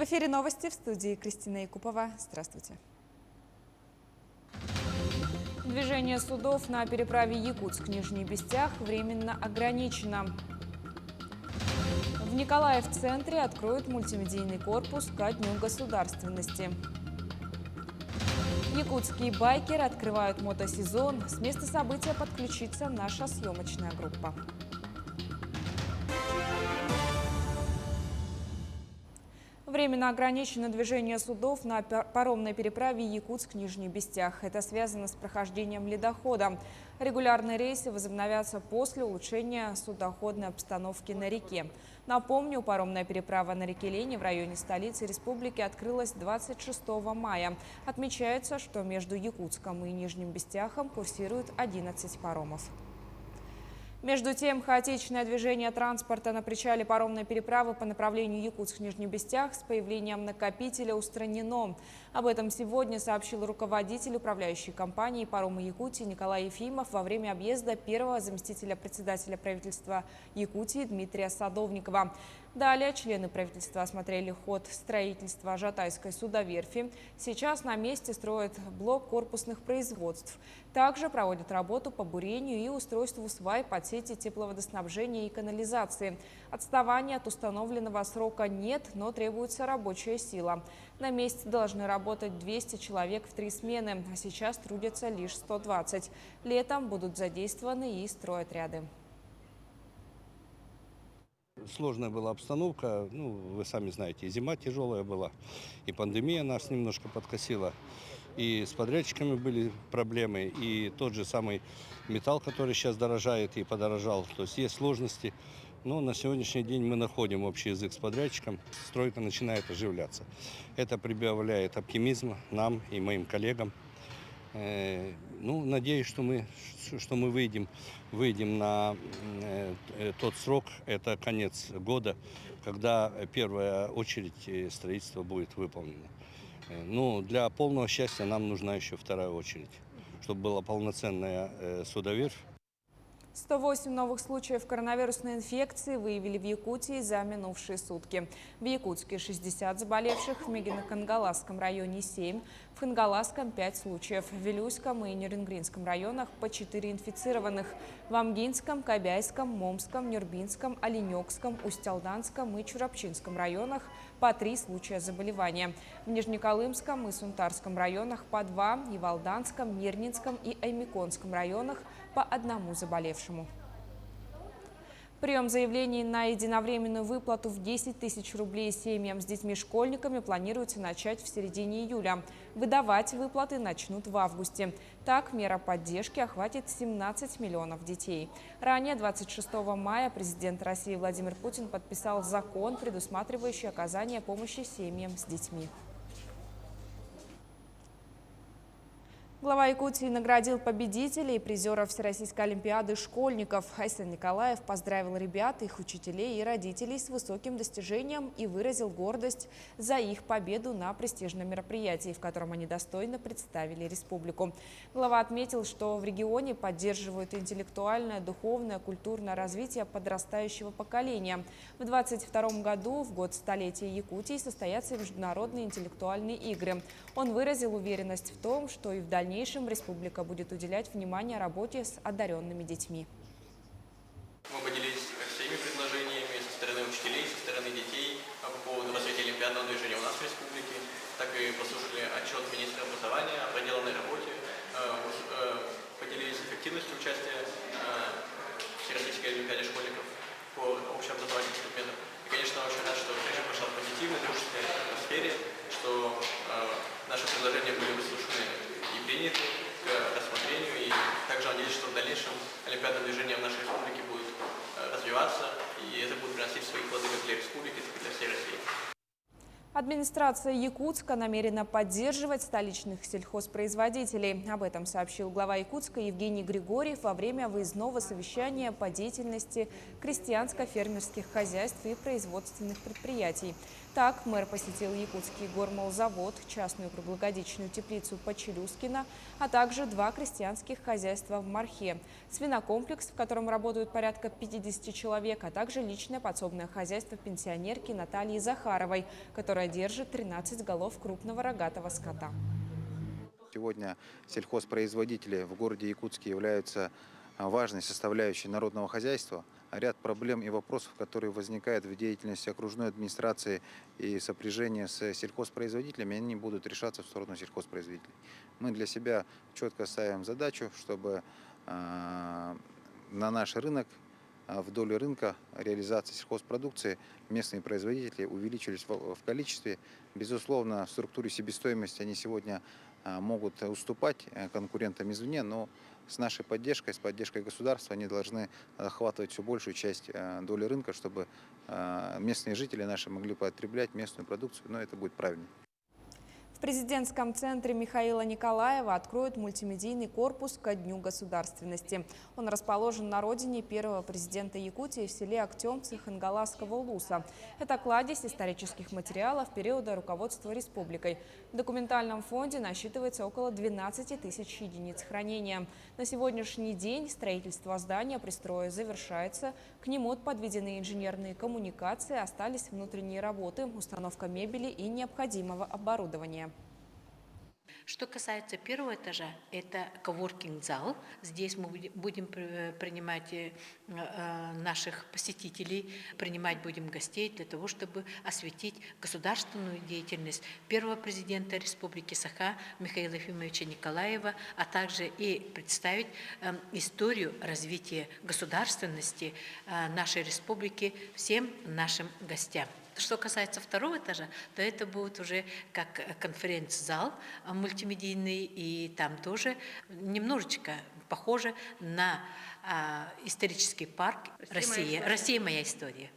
эфире новости, в студии Кристина Якупова. Здравствуйте. Движение судов на переправе Якутск-Нижний Бестях временно ограничено. В Николаев-центре откроют мультимедийный корпус ко Дню государственности. Якутские байкеры открывают мотосезон. С места события подключится наша съемочная группа. Временно ограничено движение судов на паромной переправе Якутск-Нижний Бестях. Это связано с прохождением ледохода. Регулярные рейсы возобновятся после улучшения судоходной обстановки на реке. Напомню, паромная переправа на реке Лени в районе столицы республики открылась 26 мая. Отмечается, что между Якутском и Нижним Бестяхом курсируют 11 паромов. Между тем, хаотичное движение транспорта на причале паромной переправы по направлению Якутск-Нижний Бестях с появлением накопителя устранено. Об этом сегодня сообщил руководитель управляющей компании «Паромы Якутии» Николай Ефимов во время объезда первого заместителя председателя правительства Якутии Дмитрия Садовникова. Далее члены правительства осмотрели ход строительства Жатайской судоверфи. Сейчас на месте строят блок корпусных производств. Также проводят работу по бурению и устройству свай под сети тепловодоснабжения и канализации. Отставания от установленного срока нет, но требуется рабочая сила. На месте должны работать 200 человек в 3 смены, а сейчас трудятся лишь 120. Летом будут задействованы и стройотряды. Сложная была обстановка, вы сами знаете, и зима тяжелая была, и пандемия нас немножко подкосила, и с подрядчиками были проблемы, и тот же самый металл, который сейчас дорожает и подорожал, то есть сложности. Но на сегодняшний день мы находим общий язык с подрядчиком, стройка начинает оживляться. Это прибавляет оптимизма нам и моим коллегам. Надеюсь, что мы выйдем на тот срок, это конец года, когда первая очередь строительства будет выполнена. Для полного счастья нам нужна еще вторая очередь, чтобы была полноценная судоверфь. 108 новых случаев коронавирусной инфекции выявили в Якутии за минувшие сутки. В Якутске 60 заболевших, в Мегино-Кангаласском районе 7, в Хангаласском 5 случаев, в Вилюйском и Нерюнгринском районах по 4 инфицированных, в Амгинском, Кобяйском, Момском, Нюрбинском, Оленёкском, Усть-Алданском и Чурапчинском районах по 3 случая заболевания. В Нижнеколымском и Сунтарском районах по 2, и в Алданском, Нернинском и Аймиконском районах по 1 заболевшему. Прием заявлений на единовременную выплату в 10 тысяч рублей семьям с детьми-школьниками планируется начать в середине июля. Выдавать выплаты начнут в августе. Так, мера поддержки охватит 17 миллионов детей. Ранее, 26 мая, президент России Владимир Путин подписал закон, предусматривающий оказание помощи семьям с детьми. Глава Якутии наградил победителей и призеров Всероссийской олимпиады школьников. Айсан Николаев поздравил ребят, их учителей и родителей с высоким достижением и выразил гордость за их победу на престижном мероприятии, в котором они достойно представили республику. Глава отметил, что в регионе поддерживают интеллектуальное, духовное, культурное развитие подрастающего поколения. В 2022 году, в год столетия Якутии, состоятся международные интеллектуальные игры. Он выразил уверенность в том, что и в дальнейшем республика будет уделять внимание работе с одаренными детьми. Мы поделились всеми предложениями со стороны учителей, со стороны детей по поводу развития олимпиадного движения у нас в республике. Так и послушали отчет министра образования о проделанной работе, поделились эффективностью участия в Всероссийской олимпиаде школьников по общеобразовательным предметам. И, конечно, очень рад, что встреча прошла в позитивной, дружественной атмосфере, что наши предложения были выслушаны и приняты к рассмотрению. И также надеюсь, что в дальнейшем олимпиадное движение в нашей республике будет развиваться, и это будет приносить свои плоды как для республики, так и для всей России. Администрация Якутска намерена поддерживать столичных сельхозпроизводителей. Об этом сообщил глава Якутска Евгений Григорьев во время выездного совещания по деятельности крестьянско-фермерских хозяйств и производственных предприятий. Так, мэр посетил якутский гормолзавод, частную круглогодичную теплицу Почелюскина, а также 2 крестьянских хозяйства в Мархе, свинокомплекс, в котором работают порядка 50 человек, а также личное подсобное хозяйство пенсионерки Натальи Захаровой, которая держит 13 голов крупного рогатого скота. Сегодня сельхозпроизводители в городе Якутске являются важной составляющей народного хозяйства. Ряд проблем и вопросов, которые возникают в деятельности окружной администрации и сопряжения с сельхозпроизводителями, они будут решаться в сторону сельхозпроизводителей. Мы для себя четко ставим задачу, чтобы на наш рынок, в долю рынка реализации сельхозпродукции местные производители увеличились в количестве. Безусловно, в структуре себестоимости они сегодня могут уступать конкурентам извне, но с нашей поддержкой, с поддержкой государства они должны охватывать все большую часть доли рынка, чтобы местные жители наши могли потреблять местную продукцию, но это будет правильно. В президентском центре Михаила Николаева откроют мультимедийный корпус ко Дню государственности. Он расположен на родине первого президента Якутии в селе Актемцы Хангаласского улуса. Это кладезь исторических материалов периода руководства республикой. В документальном фонде насчитывается около 12 тысяч единиц хранения. На сегодняшний день строительство здания пристроя завершается. К нему подведены инженерные коммуникации, остались внутренние работы, установка мебели и необходимого оборудования. Что касается первого этажа, это коворкинг-зал. Здесь мы будем принимать наших посетителей, принимать будем гостей для того, чтобы осветить государственную деятельность первого президента Республики Саха Михаила Ефимовича Николаева, а также и представить историю развития государственности нашей республики всем нашим гостям. Что касается второго этажа, то это будет уже как конференц-зал мультимедийный, и там тоже немножечко похоже на исторический парк «Россия. Моя история».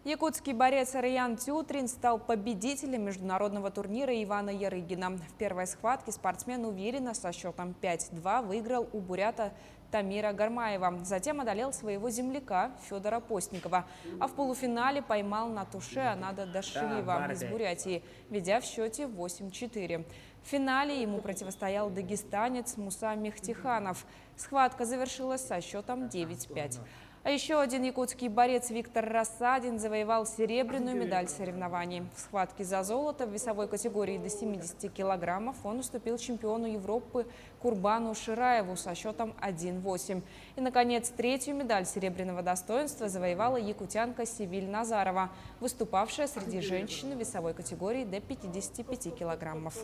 Якутский борец Раян Тютрин стал победителем международного турнира Ивана Ярыгина. В первой схватке спортсмен уверенно со счетом 5-2 выиграл у бурята Тамира Гармаева. Затем одолел своего земляка Федора Постникова. А в полуфинале поймал на туше Анада Дашиева из Бурятии, ведя в счете 8-4. В финале ему противостоял дагестанец Муса Мехтиханов. Схватка завершилась со счетом 9-5. А еще один якутский борец Виктор Рассадин завоевал серебряную медаль соревнований. В схватке за золото в весовой категории до 70 килограммов он уступил чемпиону Европы Курбану Шираеву со счетом 1-8. И, наконец, третью медаль серебряного достоинства завоевала якутянка Севиль Назарова, выступавшая среди женщин в весовой категории до 55 килограммов.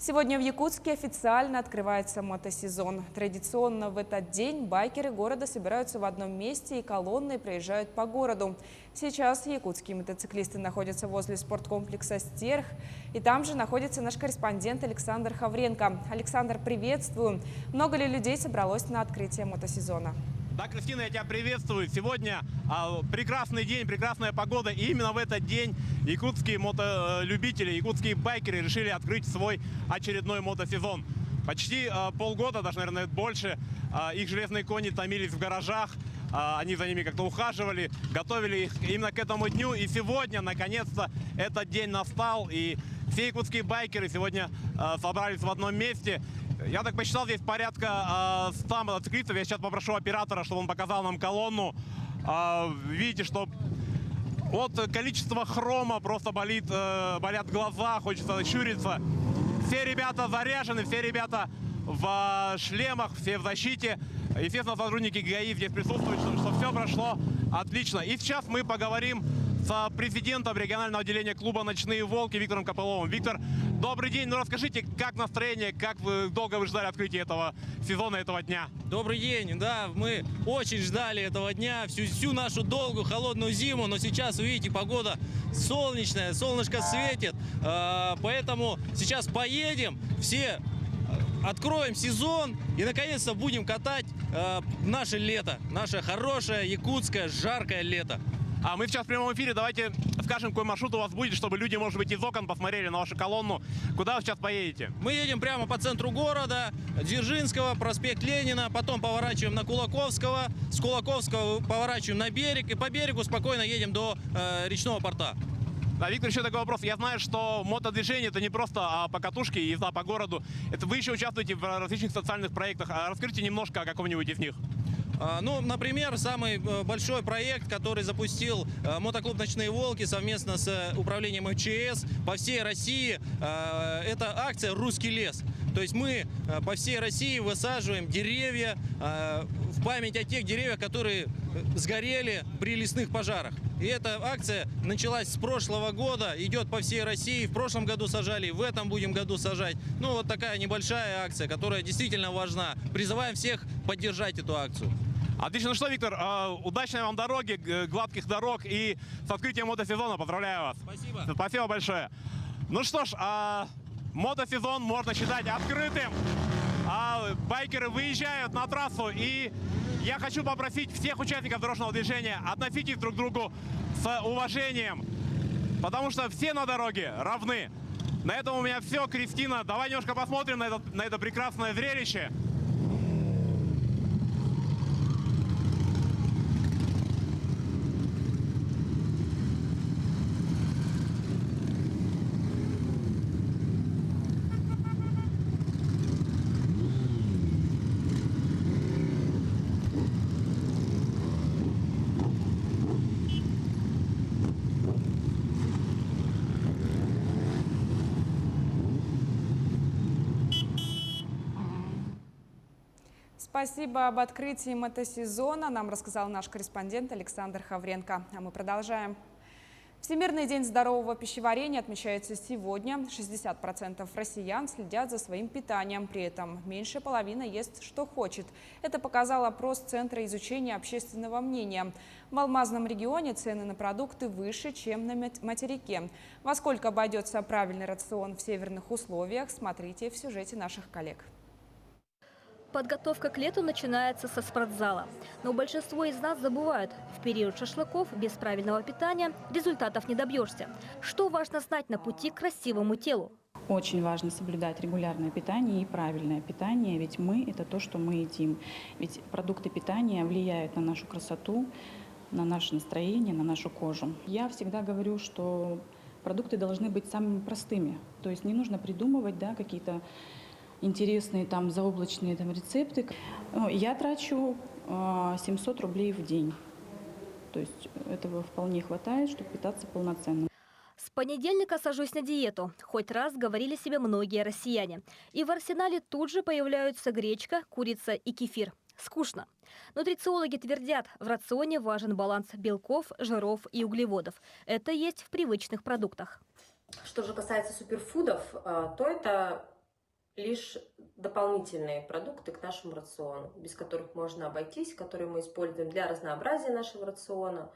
Сегодня в Якутске официально открывается мотосезон. Традиционно в этот день байкеры города собираются в одном месте и колонной проезжают по городу. Сейчас якутские мотоциклисты находятся возле спорткомплекса «Стерх». И там же находится наш корреспондент Александр Хавренко. Александр, приветствую. Много ли людей собралось на открытие мотосезона? Да, Кристина, я тебя приветствую. Сегодня прекрасный день, прекрасная погода. И именно в этот день якутские мотолюбители, якутские байкеры решили открыть свой очередной мотосезон. Почти полгода, даже, наверное, больше, их железные кони томились в гаражах. Они за ними как-то ухаживали, готовили их именно к этому дню. И сегодня, наконец-то, этот день настал. И все якутские байкеры сегодня собрались в одном месте. Я так посчитал, здесь порядка 100 мотоциклистов. Я сейчас попрошу оператора, чтобы он показал нам колонну. Видите, что от количества хрома просто болят глаза, хочется щуриться. Все ребята заряжены, все ребята в шлемах, все в защите. Естественно, сотрудники ГАИ здесь присутствуют, что все прошло отлично. И сейчас мы поговорим с президентом регионального отделения клуба «Ночные волки» Виктором Копыловым. Виктор, добрый день. Ну расскажите, как настроение, как долго вы ждали открытия этого сезона, этого дня? Добрый день. Да, мы очень ждали этого дня, всю нашу долгую холодную зиму, но сейчас, видите, погода солнечная, солнышко светит, поэтому сейчас поедем, все откроем сезон и наконец-то будем катать наше лето, наше хорошее якутское жаркое лето. А мы сейчас в прямом эфире. Давайте скажем, какой маршрут у вас будет, чтобы люди, может быть, из окон посмотрели на вашу колонну. Куда вы сейчас поедете? Мы едем прямо по центру города, Дзержинского, проспект Ленина, потом поворачиваем на Кулаковского, с Кулаковского поворачиваем на берег и по берегу спокойно едем до речного порта. Да, Виктор, еще такой вопрос. Я знаю, что мотодвижение это не просто покатушки и езда по городу. Это вы еще участвуете в различных социальных проектах. Расскажите немножко о каком-нибудь из них. Ну, например, самый большой проект, который запустил мотоклуб «Ночные волки» совместно с управлением МЧС по всей России, это акция «Русский лес». То есть мы по всей России высаживаем деревья в память о тех деревьях, которые сгорели при лесных пожарах. И эта акция началась с прошлого года, идет по всей России. В прошлом году сажали, в этом будем году сажать. Ну, вот такая небольшая акция, которая действительно важна. Призываем всех поддержать эту акцию. Отлично. Ну что, Виктор, удачной вам дороги, гладких дорог и с открытием мотосезона. Поздравляю вас. Спасибо. Спасибо большое. Ну что ж, мотосезон можно считать открытым. Байкеры выезжают на трассу, и я хочу попросить всех участников дорожного движения относитесь друг к другу с уважением, потому что все на дороге равны. На этом у меня все. Кристина, давай немножко посмотрим на это прекрасное зрелище. Спасибо. Об открытии мотосезона нам рассказал наш корреспондент Александр Хавренко. А мы продолжаем. Всемирный день здорового пищеварения отмечается сегодня. 60% россиян следят за своим питанием. При этом меньше половины ест, что хочет. Это показал опрос Центра изучения общественного мнения. В Алмазном регионе цены на продукты выше, чем на материке. Во сколько обойдется правильный рацион в северных условиях, смотрите в сюжете наших коллег. Подготовка к лету начинается со спортзала. Но большинство из нас забывают, в период шашлыков без правильного питания результатов не добьешься. Что важно знать на пути к красивому телу? Очень важно соблюдать регулярное питание и правильное питание, ведь мы – это то, что мы едим. Ведь продукты питания влияют на нашу красоту, на наше настроение, на нашу кожу. Я всегда говорю, что продукты должны быть самыми простыми. То есть не нужно придумывать какие-то интересные заоблачные рецепты. Я трачу 700 рублей в день. То есть этого вполне хватает, чтобы питаться полноценно. С понедельника сажусь на диету. Хоть раз говорили себе многие россияне. И в арсенале тут же появляются гречка, курица и кефир. Скучно. Нутрициологи твердят, в рационе важен баланс белков, жиров и углеводов. Это есть в привычных продуктах. Что же касается суперфудов, то это лишь дополнительные продукты к нашему рациону, без которых можно обойтись, которые мы используем для разнообразия нашего рациона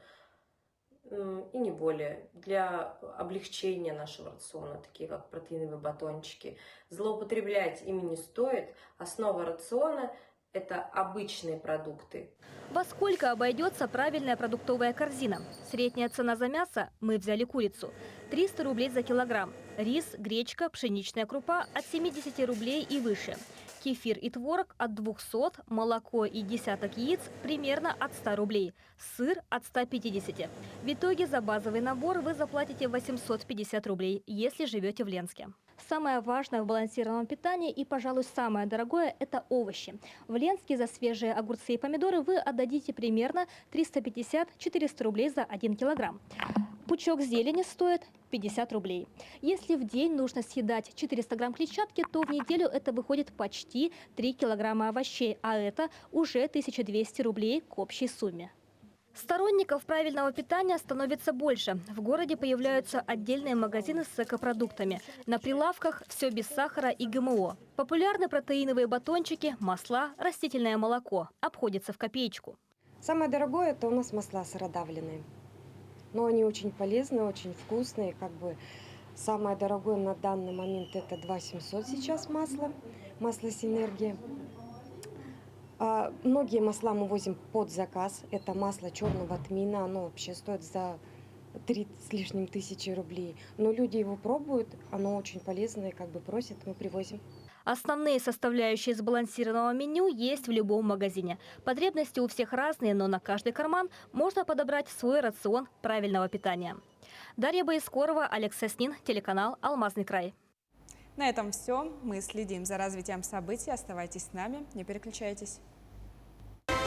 и не более, для облегчения нашего рациона, такие как протеиновые батончики. Злоупотреблять ими не стоит. Основа рациона – это обычные продукты. Во сколько обойдется правильная продуктовая корзина? Средняя цена за мясо – мы взяли курицу – 300 рублей за килограмм. Рис, гречка, пшеничная крупа – от 70 рублей и выше. Кефир и творог – от 200, молоко и десяток яиц – примерно от 100 рублей. Сыр – от 150. В итоге за базовый набор вы заплатите 850 рублей, если живете в Ленске. Самое важное в балансированном питании и, пожалуй, самое дорогое – это овощи. В Ленске за свежие огурцы и помидоры вы отдадите примерно 350-400 рублей за 1 килограмм. Пучок зелени стоит 50 рублей. Если в день нужно съедать 400 грамм клетчатки, то в неделю это выходит почти 3 килограмма овощей, а это уже 1200 рублей к общей сумме. Сторонников правильного питания становится больше. В городе появляются отдельные магазины с экопродуктами. На прилавках все без сахара и ГМО. Популярны протеиновые батончики, масла, растительное молоко. Обходится в копеечку. Самое дорогое – это у нас масла сыродавленные. Но они очень полезные, очень вкусные. Самое дорогое на данный момент – это 2700 сейчас масло Синергия. Многие масла мы возим под заказ. Это масло черного тмина, оно вообще стоит за 3 с лишним тысячи рублей. Но люди его пробуют, оно очень полезное, как бы просят, мы привозим. Основные составляющие сбалансированного меню есть в любом магазине. Потребности у всех разные, но на каждый карман можно подобрать свой рацион правильного питания. Дарья Боискорова, Олег Соснин, телеканал «Алмазный край». На этом все. Мы следим за развитием событий. Оставайтесь с нами, не переключайтесь.